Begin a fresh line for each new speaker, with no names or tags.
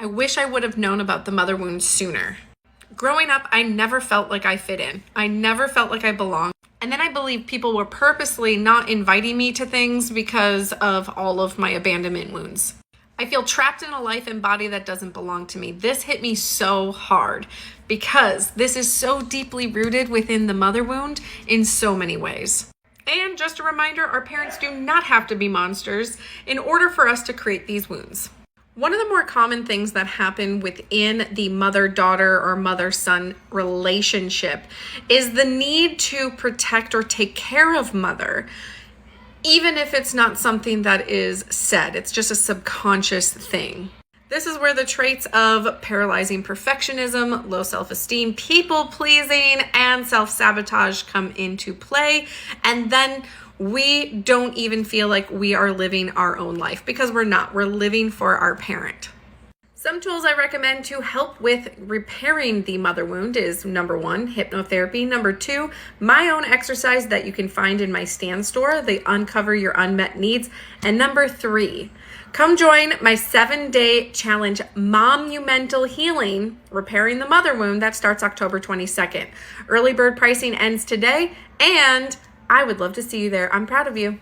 I wish I would have known about the mother wound sooner. Growing up, I never felt like I fit in. I never felt like I belonged. And then I believe people were purposely not inviting me to things because of all of my abandonment wounds. I feel trapped in a life and body that doesn't belong to me. This hit me so hard because this is so deeply rooted within the mother wound in so many ways. And just a reminder, our parents do not have to be monsters in order for us to create these wounds. One of the more common things that happen within the mother-daughter or mother-son relationship is the need to protect or take care of mother, even if it's not something that is said. It's just a subconscious thing. This is where the traits of paralyzing perfectionism, low self-esteem, people-pleasing, and self-sabotage come into play. And then we don't even feel like we are living our own life because we're not. We're living for our parent. Some tools I recommend to help with repairing the mother wound is number 1, hypnotherapy. Number 2, my own exercise that you can find in my Stand store, the Uncover Your Unmet Needs. And number 3, come join my 7-day challenge, Monumental Healing, Repairing the Mother Wound, that starts October 22nd. Early bird pricing ends today, and I would love to see you there. I'm proud of you.